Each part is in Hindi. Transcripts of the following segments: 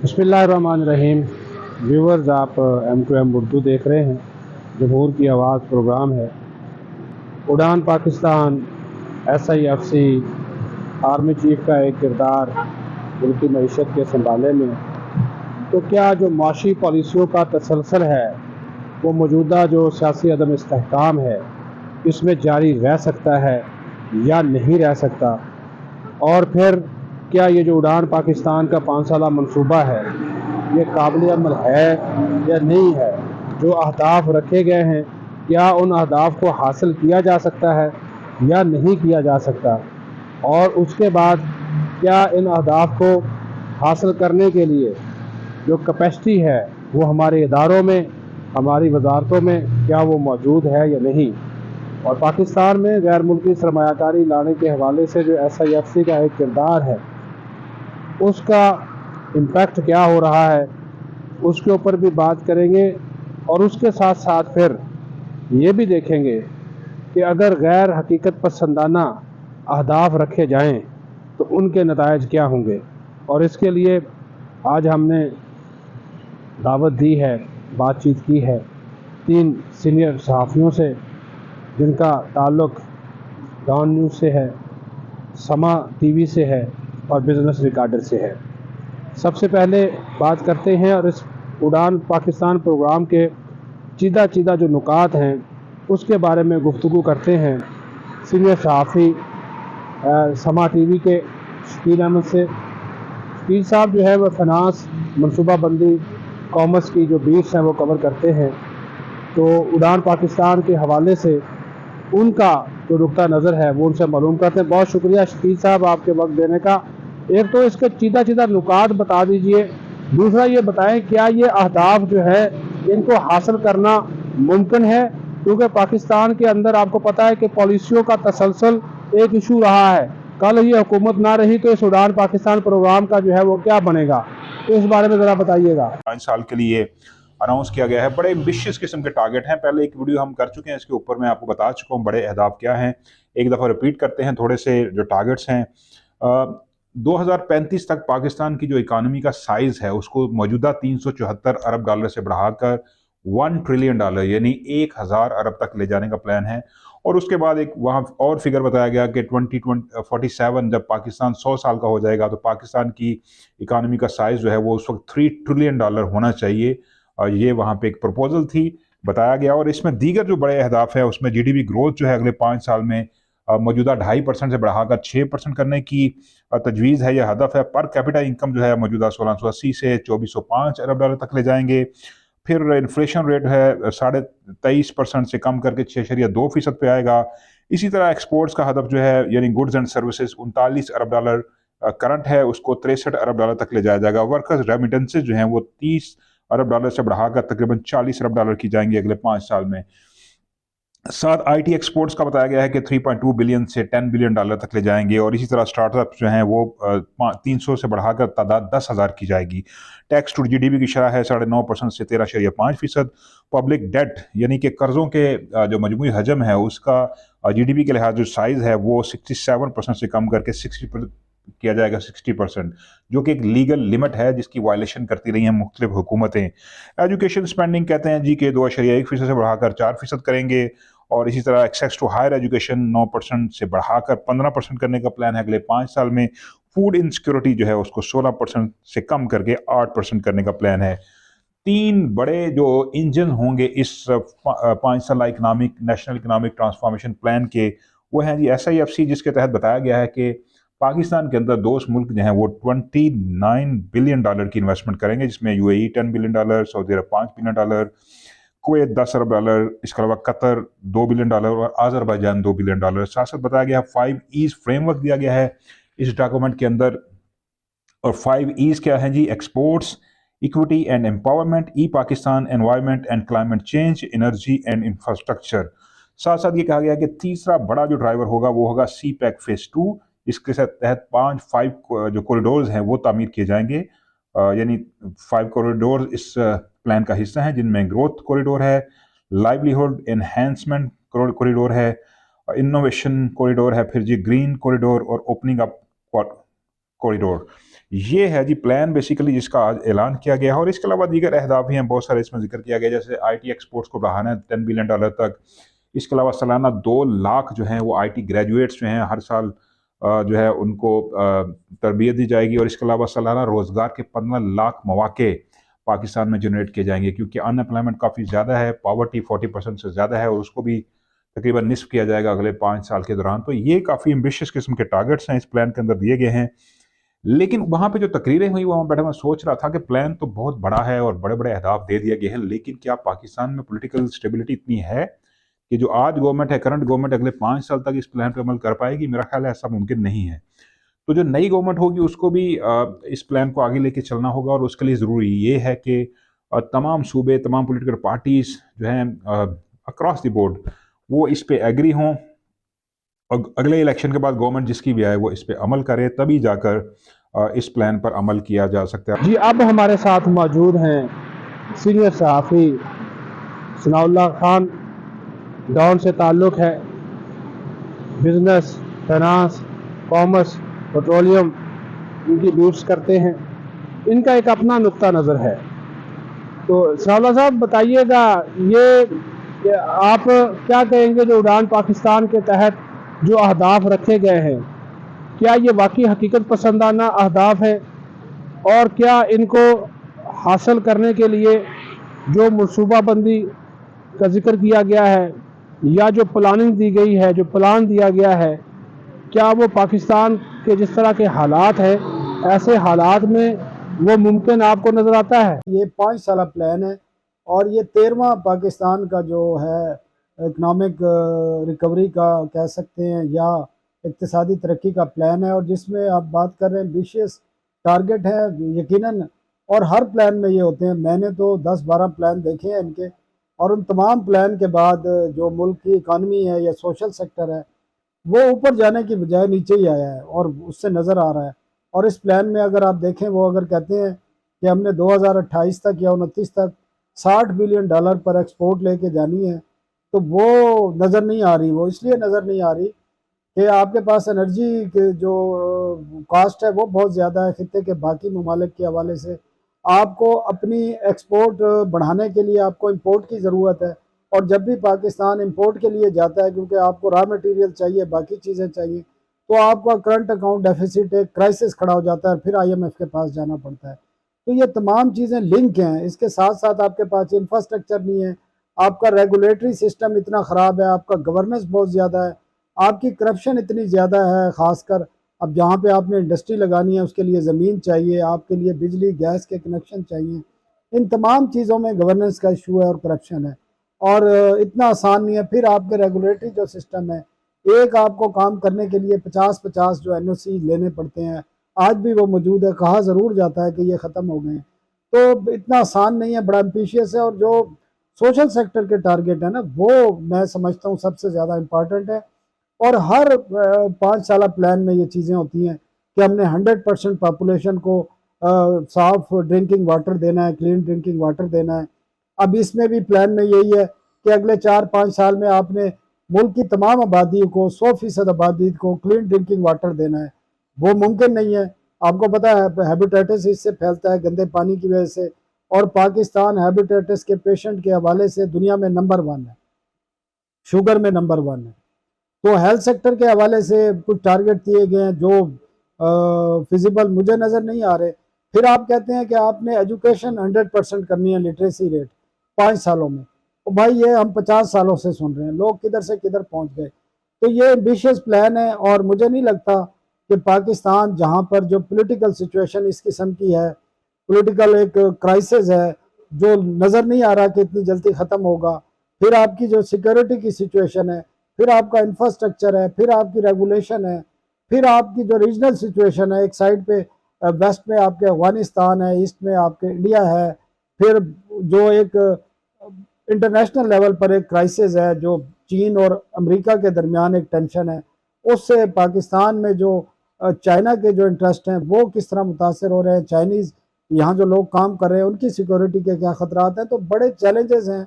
बिस्मिल्लाहिर्रहमानिर्रहीम। व्यूवर्स, आप M2M उर्दू देख रहे हैं। जमहूर की आवाज़ प्रोग्राम है। उड़ान पाकिस्तान, SIFC, आर्मी चीफ का एक किरदार मुल्की मईशत के संभालने में, तो क्या जो माशी पॉलिसियों का तसलसल है वो मौजूदा जो सियासी अदम इस्तेहकाम है इसमें जारी रह सकता है या नहीं रह सकता, और फिर क्या ये जो उड़ान पाकिस्तान का 5 साला मनसूबा है ये काबिल अमल है या नहीं है। जो अहदाफ रखे गए हैं क्या उन अहदाफ को हासिल किया जा सकता है या नहीं किया जा सकता, और उसके बाद क्या इन अहदाफ को हासिल करने के लिए जो कैपेसिटी है वो हमारे इदारों में, हमारी वजारतों में क्या वो मौजूद है या नहीं। और पाकिस्तान में गैर मुल्की सरमायाकारी लाने के हवाले से जो SIFC का एक किरदार है उसका इम्पैक्ट क्या हो रहा है उसके ऊपर भी बात करेंगे, और उसके साथ साथ फिर ये भी देखेंगे कि अगर गैर हकीकत पसंदाना अहदाफ रखे जाएं तो उनके नतायज क्या होंगे। और इसके लिए आज हमने दावत दी है, बातचीत की है 3 सीनियर सहाफ़ियों से जिनका ताल्लुक़ डॉन न्यूज़ से है, समा TV से है और बिज़नेस रिकॉर्डर से है। सबसे पहले बात करते हैं और इस उड़ान पाकिस्तान प्रोग्राम के चीदा चीदा जो नुकात हैं उसके बारे में गुफ्तगू करते हैं सीनियर सहाफ़ी समा TV के शकील अहमद से। शकील साहब जो है वह फ़िनांस, मनसूबाबंदी, कॉमर्स की जो बीट्स हैं वो कवर करते हैं। तो उड़ान पाकिस्तान के हवाले से उनका जो नुक्ता नज़र है वो उनसे मालूम करते हैं। बहुत शुक्रिया शकील साहब आपके वक्त देने का। एक तो इसके चीदा चीदा नुकात बता दीजिए, दूसरा ये बताएं क्या ये अहदाफ जो है इनको हासिल करना मुमकिन है, क्योंकि पाकिस्तान के अंदर आपको पता है कि पॉलिसियों का तसलसल एक इशू रहा है। कल ही हुकूमत ना रही तो इस उड़ान पाकिस्तान प्रोग्राम का जो है वो क्या बनेगा, तो इस बारे में ज़रा बताइएगा। 5 साल के लिए अनाउंस किया गया है। बड़े एम्बिशियस किस्म के टारगेट हैं। पहले एक वीडियो हम कर चुके हैं, इसके ऊपर मैं आपको बता चुका हूँ बड़े अहदाफ क्या हैं। एक दफ़ा रिपीट करते हैं थोड़े से जो टारगेट्स हैं। 2035 तक पाकिस्तान की जो इकानमी का साइज़ है उसको मौजूदा 374 अरब डॉलर से बढ़ाकर 1 ट्रिलियन डॉलर यानी 1000 अरब तक ले जाने का प्लान है। और उसके बाद एक वहाँ और फिगर बताया गया कि 2047 जब पाकिस्तान 100 साल का हो जाएगा तो पाकिस्तान की इकानमी का साइज़ जो है वो उस वक्त 3 ट्रिलियन डॉलर होना चाहिए। ये वहाँ पे एक प्रपोजल थी, बताया गया। और इसमें दीगर जो बड़े अहदाफ है उसमें GDP ग्रोथ जो है अगले 5 साल में मौजूदा 2.5% से बढ़ाकर 6% करने की तजवीज़ है, यह हदफ है। पर कैपिटा इनकम जो है मौजूदा 1680 से 2405 अरब डॉलर तक ले जाएंगे। फिर इन्फ्लेशन रेट है 23.5% से कम करके 6.2% पे आएगा। इसी तरह एक्सपोर्ट्स का हदफ जो है यानी goods and services 39 Arab dollar current है, उसको 63 अरब डॉलर तक ले जाया जाएगा। वर्कर्स रेमिटेंसेज जो हैं वो 30 अरब डॉलर से बढ़ाकर तकरीबन 40 अरब डॉलर की जाएंगी अगले 5 साल में। साथ IT एक्सपोर्ट्स का बताया गया है कि 3.2 बिलियन से 10 बिलियन डॉलर तक ले जाएंगे। और इसी तरह स्टार्टअप जो हैं वो 300 से बढ़ाकर तादाद 10,000 की जाएगी। टैक्स टू GDP की शरह है 9.5% से 13.5%। पब्लिक डेट यानी कि कर्ज़ों के जो मजमूई हजम है उसका GDP के लिहाज जो साइज़ है वो 67% से कम करके 60 किया जाएगा, 60%, जो कि एक लीगल लिमिट है जिसकी वायलेशन करती रही हैं मुख्तलिफ हुकूमतें। एजुकेशन स्पेंडिंग कहते हैं जी कि 2.1% से बढ़ाकर 4% करेंगे। और इसी तरह एक्सेस टू हायर एजुकेशन 9% से बढ़ाकर 15% करने का प्लान है अगले 5 साल में। फूड इनसिक्योरिटी जो है उसको 16% से कम करके 8% करने का प्लान है। 3 बड़े जो इंजन होंगे इस 5 साल economic national economic transformation plan के, वो हैं जी SIFC, जिसके तहत बताया गया है कि पाकिस्तान के अंदर दोस्त मुल्क जो हैं वो 29 बिलियन डॉलर की इन्वेस्टमेंट करेंगे, जिसमें UAE 10 बिलियन डॉलर, सऊदी अरब 5 बिलियन डॉलर, कुवैत 10 अरब डॉलर, इसके अलावा कतर 2 बिलियन डॉलर और अज़रबैजान 2 बिलियन डॉलर। साथ साथ बताया गया 5 ईज फ्रेमवर्क दिया गया है इस डॉक्यूमेंट के अंदर। और 5 ईज क्या है जी? Exports, equity and empowerment, Pakistan, environment and climate change, energy and infrastructure. साथ साथ ये कहा गया कि तीसरा बड़ा जो ड्राइवर होगा वो होगा CPEC फेज 2। इसके तहत 5 जो कॉरिडोर्स हैं वो तामीर किए जाएंगे, यानी 5 कॉरिडोर इस प्लान का हिस्सा हैं, जिनमें ग्रोथ कॉरिडोर है, लाइवलीहुड एनहेंसमेंट कॉरिडोर है, इनोवेशन कॉरिडोर है, फिर जी ग्रीन कॉरिडोर और ओपनिंग अप कॉरिडोर। ये है जी प्लान बेसिकली जिसका आज ऐलान किया गया है, और इसके अलावा दीगर अहदाफ भी हैं, बहुत सारे इसमें जिक्र किया गया, जैसे आईटी एक्सपोर्ट्स को बढ़ाना है $10 बिलियन तक। इसके अलावा सालाना 2 लाख जो हैं वो आईटी ग्रेजुएट्स जो हैं हर साल जो है उनको तरबियत दी जाएगी, और इसके अलावा सालाना रोज़गार के 15 लाख मौके पाकिस्तान में जनरेट किए जाएंगे, क्योंकि अनएम्प्लॉयमेंट काफ़ी ज़्यादा है, पॉवर्टी 40% से ज़्यादा है, और उसको भी तकरीबन निस्फ किया जाएगा अगले 5 साल के दौरान। तो ये काफ़ी एम्बिशियस किस्म के टारगेट्स हैं इस प्लान के अंदर दिए गए हैं। लेकिन वहाँ पे जो तकरीरें हुई वहाँ बैठा मैं सोच रहा था कि प्लान तो बहुत बड़ा है और बड़े बड़े अहदाफ दे दिए गए हैं, लेकिन क्या पाकिस्तान में पॉलिटिकल स्टेबिलिटी इतनी है कि जो आज गवर्नमेंट है, करंट गवर्नमेंट, अगले 5 साल तक इस प्लान पर अमल कर पाएगी? मेरा ख्याल है ऐसा मुमकिन नहीं है। तो जो नई गवर्नमेंट होगी उसको भी इस प्लान को आगे लेके चलना होगा, और उसके लिए ज़रूरी ये है कि तमाम सूबे, तमाम पॉलिटिकल पार्टीज़ जो हैं अक्रॉस द बोर्ड वो इस पे एग्री हों, और अगले इलेक्शन के बाद गवर्नमेंट जिसकी भी आए वो इस पे अमल करे, तभी जाकर इस प्लान पर अमल किया जा सकता है। जी, अब हमारे साथ मौजूद हैं सीनियर सहाफ़ी सनाउल्लाह खान। डॉन से ताल्लुक़ है, बिजनेस, फाइनेंस, कॉमर्स, पेट्रोलियम इनकी ड्यूट्स करते हैं। इनका एक अपना नुक्ता नज़र है। तो सनाउल्लाह साहब बताइएगा, ये आप क्या कहेंगे जो उड़ान पाकिस्तान के तहत जो अहदाफ रखे गए हैं, क्या ये वाकई हकीकत पसंदाना अहदाफ है, और क्या इनको हासिल करने के लिए जो मनसूबाबंदी का जिक्र किया गया है या जो प्लानिंग दी गई है, जो प्लान दिया गया है, क्या वो पाकिस्तान के जिस तरह के हालात हैं ऐसे हालात में वो मुमकिन आपको नज़र आता है? ये 5 साल प्लान है, और ये 13वां पाकिस्तान का जो है इकनॉमिक रिकवरी का कह सकते हैं या इक्तिसादी तरक्की का प्लान है, और जिसमें आप बात कर रहे हैं एम्बिशियस टारगेट है यकीनन, और हर प्लान में ये होते हैं। मैंने तो 10-12 प्लान देखे हैं इनके, और उन तमाम प्लान के बाद जो मुल्क की इकानमी है या सोशल सेक्टर है वो ऊपर जाने की बजाय नीचे ही आया है, और उससे नज़र आ रहा है। और इस प्लान में अगर आप देखें, वो अगर कहते हैं कि हमने 2028 तक या 29 तक $60 बिलियन पर एक्सपोर्ट लेके जानी है, तो वो नज़र नहीं आ रही। वो इसलिए नज़र नहीं आ रही कि आपके पास एनर्जी के जो कास्ट है वो बहुत ज़्यादा है खित्ते के बाकी ममालिक के हवाले से। आपको अपनी एक्सपोर्ट बढ़ाने के लिए आपको इंपोर्ट की ज़रूरत है, और जब भी पाकिस्तान इंपोर्ट के लिए जाता है, क्योंकि आपको रॉ मटेरियल चाहिए, बाकी चीज़ें चाहिए, तो आपका करंट अकाउंट डेफिसिट एक क्राइसिस खड़ा हो जाता है, फिर IMF के पास जाना पड़ता है। तो ये तमाम चीज़ें लिंक हैं। इसके साथ साथ आपके पास इंफ्रास्ट्रक्चर नहीं है, आपका रेगुलेटरी सिस्टम इतना ख़राब है, आपका गवर्नेंस बहुत ज़्यादा है, आपकी करप्शन इतनी ज़्यादा है। ख़ासकर अब जहाँ पे आपने इंडस्ट्री लगानी है उसके लिए ज़मीन चाहिए, आपके लिए बिजली गैस के कनेक्शन चाहिए। इन तमाम चीज़ों में गवर्नेंस का इशू है और करप्शन है, और इतना आसान नहीं है। फिर आपके रेगुलेटरी जो सिस्टम है, एक आपको काम करने के लिए 50-50 जो NOC लेने पड़ते हैं, आज भी वो मौजूद है। कहा ज़रूर जाता है कि ये ख़त्म हो गए हैं, तो इतना आसान नहीं है, बड़ा एम्बिशियस है। और जो सोशल सेक्टर के टारगेट है ना, वो मैं समझता हूँ सबसे ज़्यादा इम्पॉर्टेंट है। और हर 5 साल प्लान में ये चीज़ें होती हैं कि हमने 100% पॉपुलेशन को साफ ड्रिंकिंग वाटर देना है, क्लीन ड्रिंकिंग वाटर देना है। अब इसमें भी प्लान में यही है कि अगले 4-5 साल में आपने मुल्क की तमाम आबादी को, 100% आबादी को क्लीन ड्रिंकिंग वाटर देना है। वो मुमकिन नहीं है। आपको पता है हेपेटाइटिस इससे फैलता है, गंदे पानी की वजह से, और पाकिस्तान हेपेटाइटिस के पेशेंट के हवाले से दुनिया में नंबर 1 है, शुगर में नंबर 1 है। तो हेल्थ सेक्टर के हवाले से कुछ टारगेट दिए गए हैं जो फिजिबल मुझे नज़र नहीं आ रहे। फिर आप कहते हैं कि आपने एजुकेशन 100% करनी है, लिटरेसी रेट 5 सालों में। तो भाई ये हम 50 सालों से सुन रहे हैं, लोग किधर से किधर पहुंच गए। तो ये एम्बिशियस प्लान है, और मुझे नहीं लगता कि पाकिस्तान जहां पर जो पॉलिटिकल सिचुएशन इस किस्म की है, पॉलिटिकल एक क्राइसिस है जो नज़र नहीं आ रहा कि इतनी जल्दी ख़त्म होगा, फिर आपकी जो सिक्योरिटी की सिचुएशन है, फिर आपका इंफ्रास्ट्रक्चर है, फिर आपकी रेगुलेशन है, फिर आपकी जो रीजनल सिचुएशन है, एक साइड पे वेस्ट में आपके अफगानिस्तान है, ईस्ट में आपके इंडिया है, फिर जो एक इंटरनेशनल लेवल पर एक क्राइसिस है जो चीन और अमेरिका के दरमियान एक टेंशन है, उससे पाकिस्तान में जो चाइना के जो इंटरेस्ट हैं वो किस तरह मुतासर हो रहे हैं, चाइनीज़ यहाँ जो लोग काम कर रहे हैं उनकी सिक्योरिटी के क्या ख़तरात हैं। तो बड़े चैलेंजेस हैं।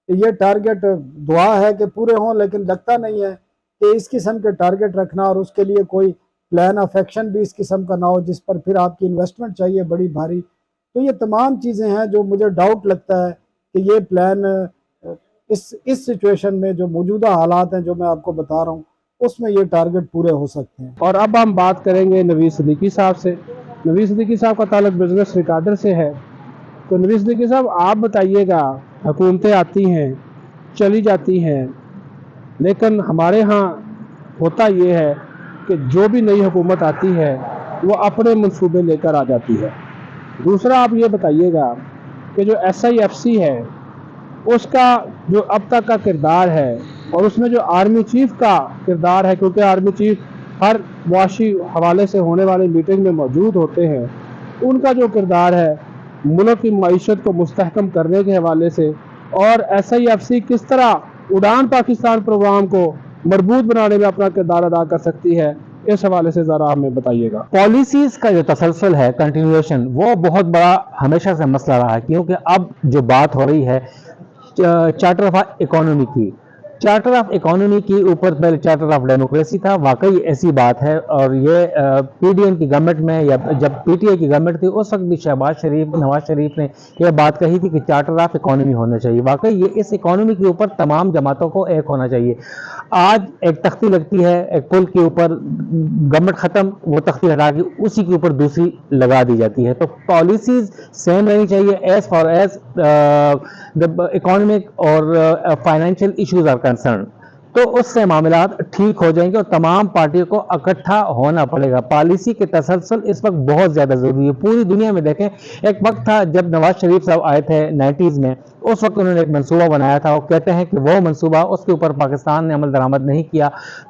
ये टारगेट दुआ है कि पूरे हों, लेकिन लगता नहीं है कि इस किस्म के टारगेट रखना और उसके लिए कोई प्लान ऑफ एक्शन भी इस किस्म का ना हो जिस पर फिर आपकी इन्वेस्टमेंट चाहिए बड़ी भारी। तो ये तमाम चीज़ें हैं जो मुझे डाउट लगता है कि ये प्लान इस सिचुएशन में जो मौजूदा हालात हैं जो मैं आपको बता रहा हूँ उसमें ये टारगेट पूरे हो सकते हैं। और अब हम बात करेंगे नवीद सिद्दीकी साहब से। नवीद सिद्दीकी साहब का ताल्लुक बिजनेस रिकॉर्डर से है। तो नवीद सिद्दीकी साहब, आप बताइएगा, हुकूमतें आती हैं चली जाती हैं, लेकिन हमारे यहाँ होता ये है कि जो भी नई हुकूमत आती है वो अपने मंसूबे लेकर आ जाती है। दूसरा, आप ये बताइएगा कि जो SIFC है उसका जो अब तक का किरदार है और उसमें जो आर्मी चीफ का किरदार है, क्योंकि आर्मी चीफ हर मुआशी हवाले से होने वाली मीटिंग में मौजूद होते हैं, उनका जो किरदार है मुल्क की मईशत को मुस्तहकम करने के हवाले से, और SIFC किस तरह उड़ान पाकिस्तान प्रोग्राम को मजबूत बनाने में अपना किरदार अदा कर सकती है, इस हवाले से ज़रा हमें बताइएगा। पॉलिसीज़ का जो तसलसल है, कंटिन्यूएशन, वो बहुत बड़ा हमेशा से मसला रहा है, क्योंकि अब जो बात हो रही है चार्टर ऑफ इकोनॉमी की, चार्टर ऑफ इकोनॉमी के ऊपर पहले चार्टर ऑफ डेमोक्रेसी था। वाकई ऐसी बात है, और ये PDM की गवर्नमेंट में या जब PTI की गवर्नमेंट थी उस वक्त भी नवाज शरीफ ने यह बात कही थी कि चार्टर ऑफ इकोनॉमी होना चाहिए। वाकई ये इस इकोनॉमी के ऊपर तमाम जमातों को एक होना चाहिए। आज एक तख्ती लगती है, एक पुल के ऊपर गवर्नमेंट ख़त्म, वो तख्ती हटा के उसी के ऊपर दूसरी लगा दी जाती है। तो पॉलिसीज़ सेम रहनी चाहिए as far as the economic और फाइनेंशियल इशूज़ आर कंसर्न, तो उससे मामलात ठीक हो जाएंगे और तमाम पार्टियों को इकट्ठा होना पड़ेगा। पॉलिसी के तसलसल इस वक्त बहुत ज़्यादा ज़रूरी है। पूरी दुनिया में देखें, एक वक्त था जब नवाज शरीफ साहब आए थे 90s में, उस वक्त उन्होंने एक मंसूबा बनाया था। वो कहते हैं कि वो मंसूबा, उसके ऊपर पाकिस्तान ने अमल दरामद नहीं किया,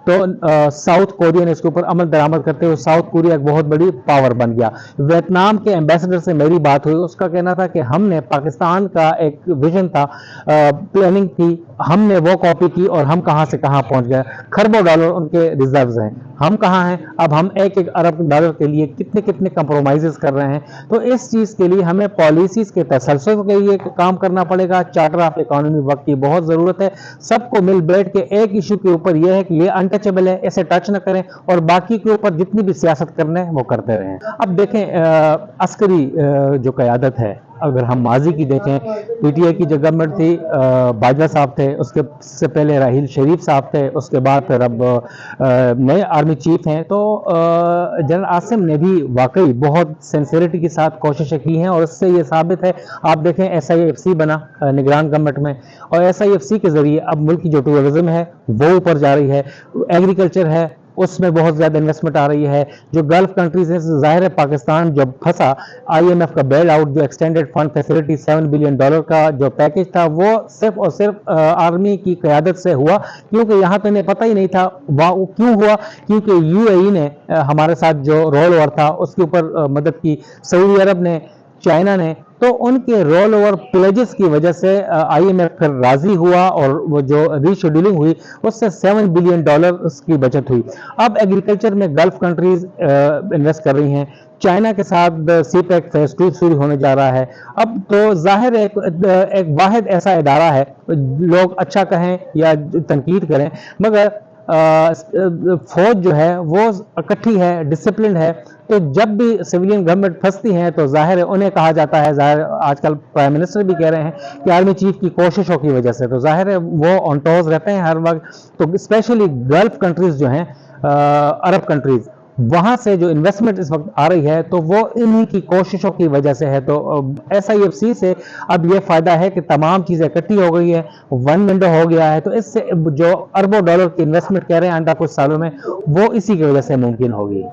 तो साउथ कोरिया ने इसके ऊपर अमल दरामद करते हुए साउथ कोरिया एक बहुत बड़ी पावर बन गया। वियतनाम के एम्बेसडर से मेरी बात हुई, उसका कहना था कि हमने पाकिस्तान का एक विजन था, प्लानिंग थी, हमने वो कॉपी की और हम कहाँ से कहाँ पहुंच गए। खरबों डॉलर उनके रिजर्व्स हैं, हम कहाँ हैं? अब हम एक अरब डॉलर के लिए कितने कितने कंप्रोमाइजेस कर रहे हैं। तो इस चीज़ के लिए हमें पॉलिसीज़ के तसलसल के लिए काम करना पड़ेगा। चार्टर ऑफ इकोनॉमी वक्त की बहुत ज़रूरत है। सबको मिल बैठ के एक इशू के ऊपर यह है कि ये अनटचेबल है, इसे टच न करें, और बाकी के ऊपर जितनी भी सियासत करना है वो करते रहें। अब देखें, अस्करी जो क़यादत है, अगर हम माजी की देखें, PTI की जो गवर्नमेंट थी, बाजवा साहब थे, उसके से पहले राहील शरीफ साहब थे, उसके बाद फिर अब नए आर्मी चीफ हैं। तो जनरल आसिम ने भी वाकई बहुत सिंसियरिटी के साथ कोशिशें की हैं, और इससे ये साबित है। आप देखें, SIFC बना निगरान गवर्नमेंट में, और SIFC के ज़रिए अब मुल्क की जो टूरिज्म है वो ऊपर जा रही है, एग्रीकल्चर है उसमें बहुत ज़्यादा इन्वेस्टमेंट आ रही है। जो गल्फ कंट्रीज़ हैं, ज़ाहिर है पाकिस्तान जब फंसा, IMF का बेल आउट, जो एक्सटेंडेड फंड फैसिलिटी $7 बिलियन का जो पैकेज था, वो सिर्फ और सिर्फ आर्मी की क़यादत से हुआ, क्योंकि यहाँ तो इन्हें पता ही नहीं था। वो क्यों हुआ? क्योंकि UAE ने हमारे साथ जो रोल ओवर था उसके ऊपर मदद की, सऊदी अरब ने, चाइना ने, तो उनके रोल ओवर प्लेजेस की वजह से IMF फिर राजी हुआ, और वो जो रीशेड्यूलिंग हुई उससे $7 बिलियन की बचत हुई। अब एग्रीकल्चर में गल्फ कंट्रीज इन्वेस्ट कर रही हैं, चाइना के साथ CPEC फेज 2 शुरू होने जा रहा है। अब तो जाहिर है एक वाहिद ऐसा इदारा है, लोग अच्छा कहें या तनकीद करें, मगर फौज जो है वो इकट्ठी है, डिसिप्लिन है। तो जब भी सिविलियन गवर्नमेंट फंसती हैं तो जाहिर है उन्हें कहा जाता है, जाहिर आजकल प्राइम मिनिस्टर भी कह रहे हैं कि आर्मी चीफ की कोशिशों की वजह से, तो जाहिर है वो ऑन टॉस रहते हैं हर वक्त। तो स्पेशली गल्फ कंट्रीज जो हैं, अरब कंट्रीज, वहाँ से जो इन्वेस्टमेंट इस वक्त आ रही है तो वो इन्हीं की कोशिशों की वजह से है। तो SIFC से अब ये फ़ायदा है कि तमाम चीज़ें इकट्ठी हो गई है, वन विंडो हो गया है, तो इससे जो अरबों डॉलर की इन्वेस्टमेंट कह रहे हैं आइंदा कुछ सालों में, वो इसी की वजह से मुमकिन होगी।